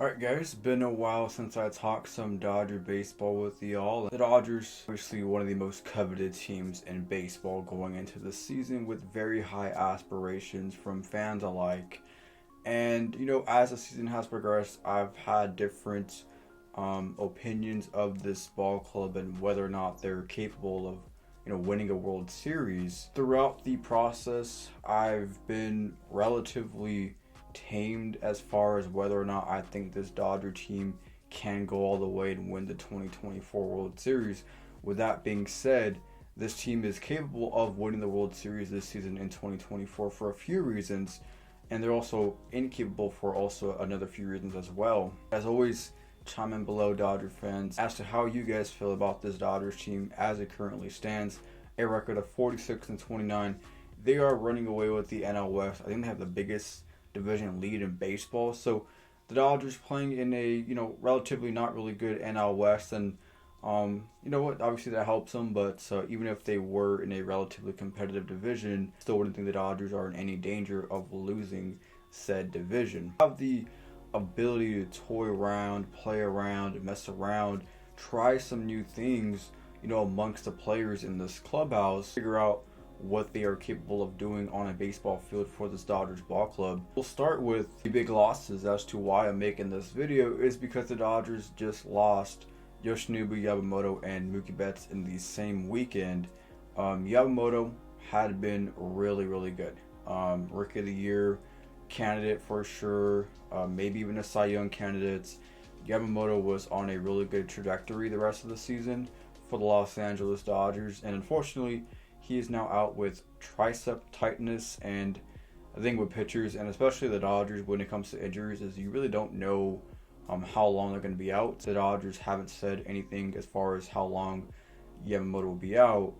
Alright guys, it's been a while since I talked some Dodger baseball with y'all. The Dodgers, obviously one of the most coveted teams in baseball going into the season with very high aspirations from fans alike. And, as the season has progressed, I've had different opinions of this ball club and whether or not they're capable of, winning a World Series. Throughout the process, I've been relatively tamed as far as whether or not I think this Dodger team can go all the way and win the 2024 World Series. With that being said, this team is capable of winning the World Series this season in 2024 for a few reasons, and they're also incapable for also another few reasons as well. As always, chime in below, Dodger fans, as to how you guys feel about this Dodgers team as it currently stands. A record of 46-29. They are running away with the NL West. I think they have the biggest division lead in baseball. So the Dodgers playing in a relatively not really good NL West, and obviously that helps them. But even if they were in a relatively competitive division, still wouldn't think the Dodgers are in any danger of losing said division. Have the ability to toy around, play around, mess around, try some new things, amongst the players in this clubhouse, figure out what they are capable of doing on a baseball field for this Dodgers ball club. We'll start with the big losses. As to why I'm making this video is because the Dodgers just lost Yoshinobu Yamamoto and Mookie Betts in the same weekend. Yamamoto had been really good. Rookie of the Year candidate for sure, maybe even a Cy Young candidate. Yamamoto was on a really good trajectory the rest of the season for the Los Angeles Dodgers, and unfortunately he is now out with tricep tightness. And I think with pitchers, and especially the Dodgers, when it comes to injuries, is you really don't know how long they're going to be out. The Dodgers haven't said anything as far as how long Yamamoto will be out,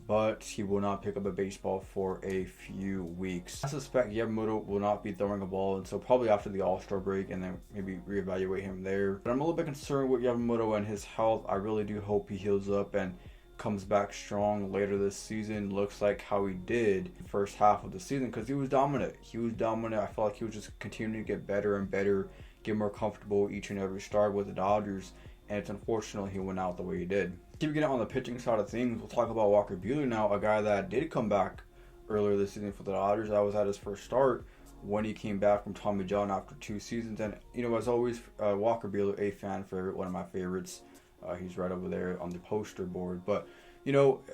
but he will not pick up a baseball for a few weeks. I suspect Yamamoto will not be throwing a ball until probably after the All-Star break, and then maybe reevaluate him there. But I'm a little bit concerned with Yamamoto and his health. I really do hope he heals up and comes back strong later this season. Looks like how he did the first half of the season, because he was dominant. I felt like he was just continuing to get better and better, get more comfortable each and every start with the Dodgers, and it's unfortunate he went out the way he did. Keeping it on the pitching side of things, we'll talk about Walker Buehler now, a guy that did come back earlier this season for the Dodgers. I was at his first start when he came back from Tommy John after 2 seasons, and as always, Walker Buehler, a fan favorite, one of my favorites. He's right over there on the poster board. But,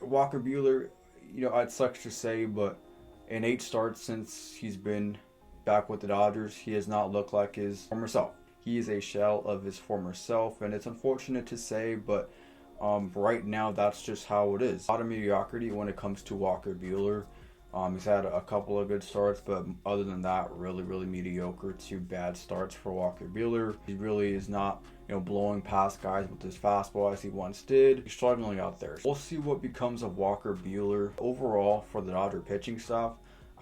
Walker Buehler, it sucks to say, but in 8 starts since he's been back with the Dodgers, he has not looked like his former self. He is a shell of his former self, and it's unfortunate to say, but right now that's just how it is. A lot of mediocrity when it comes to Walker Buehler. He's had a couple of good starts, but other than that, really mediocre to bad starts for Walker Buehler. He really is not, blowing past guys with his fastball as he once did. He's struggling out there. We'll see what becomes of Walker Buehler. Overall, for the Dodger pitching staff,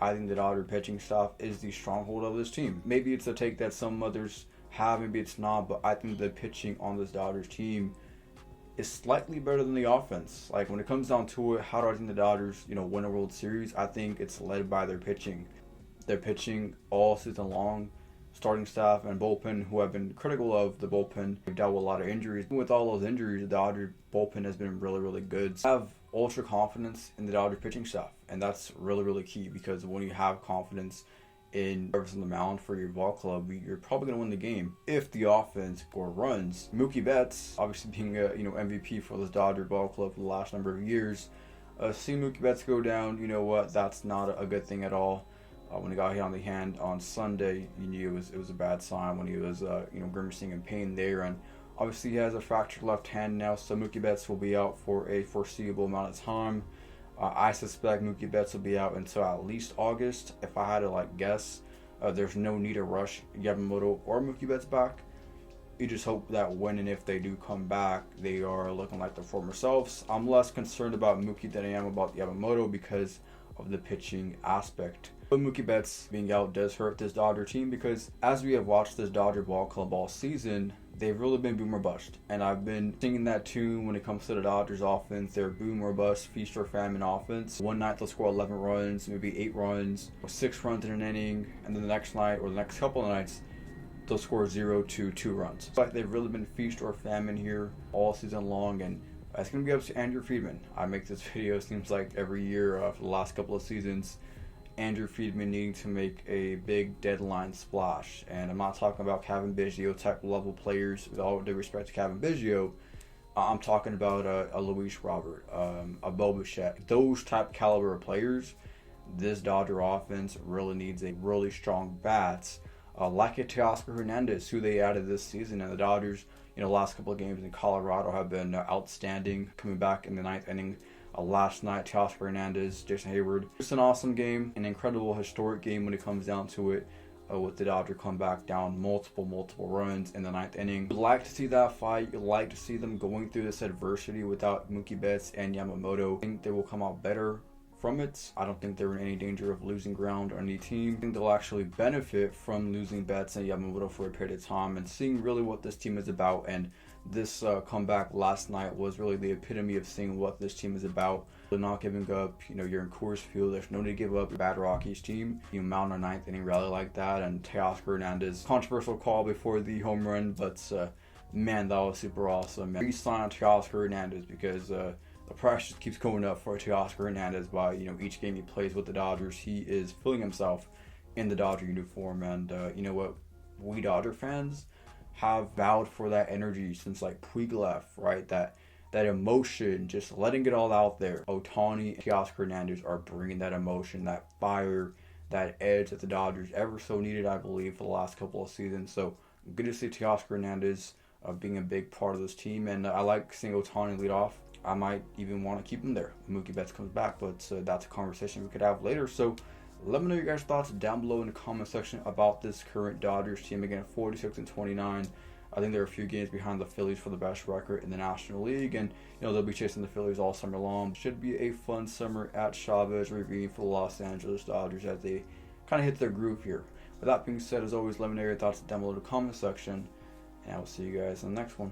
I think the Dodger pitching staff is the stronghold of this team. Maybe it's a take that some others have, maybe it's not, but I think the pitching on this Dodgers team is slightly better than the offense. Like, when it comes down to it, how do I think the Dodgers, win a World Series? I think it's led by their pitching. Their pitching all season long, starting staff and bullpen, who have been critical of the bullpen. They've dealt with a lot of injuries. Even with all those injuries, the Dodger bullpen has been really good. I have ultra confidence in the Dodger pitching staff, and that's really key, because when you have confidence in whoever's on the mound for your ball club, you're probably going to win the game if the offense score runs. Mookie Betts, obviously being a MVP for this Dodger ball club for the last number of years, seeing Mookie Betts go down, that's not a good thing at all. When he got hit on the hand on Sunday, you knew it was a bad sign when he was grimacing in pain there, and obviously he has a fractured left hand now, so Mookie Betts will be out for a foreseeable amount of time. I suspect Mookie Betts will be out until at least August. If I had to guess, there's no need to rush Yamamoto or Mookie Betts back. You just hope that when and if they do come back, they are looking like their former selves. I'm less concerned about Mookie than I am about Yamamoto because of the pitching aspect. But Mookie Betts being out does hurt this Dodger team, because as we have watched this Dodger ball club all season, they've really been boom or bust. And I've been singing that tune when it comes to the Dodgers offense. They're boom or bust, feast or famine offense. One night they'll score 11 runs, maybe 8 runs, or 6 runs in an inning, and then the next night or the next couple of nights they'll score 0 to 2 runs. But they've really been feast or famine here all season long, and it's going to be up to Andrew Friedman. I make this video, seems like every year for the last couple of seasons, Andrew Friedman needing to make a big deadline splash. And I'm not talking about Kevin Biggio type level players, with all due respect to Kevin Biggio. I'm talking about a Luis Robert, a Bo Bichette, those type caliber of players. This Dodger offense really needs a really strong bats, like a Teoscar Hernandez, who they added this season. And the Dodgers, last couple of games in Colorado have been outstanding, coming back in the 9th inning. Last night, Teoscar Hernandez, Jason Hayward. It's an awesome game, an incredible historic game when it comes down to it. With the Dodger comeback down multiple runs in the 9th inning. You'd like to see that fight. You'd like to see them going through this adversity without Mookie Betts and Yamamoto. I think they will come out better from it. I don't think they're in any danger of losing ground on any team. I think they'll actually benefit from losing Betts and Yamamoto for a period of time and seeing really what this team is about. And this comeback last night was really the epitome of seeing what this team is about. They're not giving up. You're in Coors Field. There's no need to give up. Bad Rockies team. You mount a 9th inning rally like that, and Teoscar Hernandez, controversial call before the home run, but man, that was super awesome. Re-sign Teoscar Hernandez because the price just keeps going up for Teoscar Hernandez by each game he plays with the Dodgers. He is feeling himself in the Dodger uniform, and you know what? We Dodger fans have vowed for that energy since like Puig left, right? That emotion, just letting it all out there. Ohtani and Teoscar Hernandez are bringing that emotion, that fire, that edge that the Dodgers ever so needed, I believe, for the last couple of seasons. So good to see Teoscar Hernandez being a big part of this team, and I like seeing Ohtani lead off. I might even want to keep him there when Mookie Betts comes back, but that's a conversation we could have later. So let me know your guys' thoughts down below in the comment section about this current Dodgers team. Again, 46-29. I think they're a few games behind the Phillies for the best record in the National League, and they'll be chasing the Phillies all summer long. Should be a fun summer at Chavez Ravine for the Los Angeles Dodgers as they kind of hit their groove here. With that being said, as always, let me know your thoughts down below in the comment section, and I will see you guys in the next one.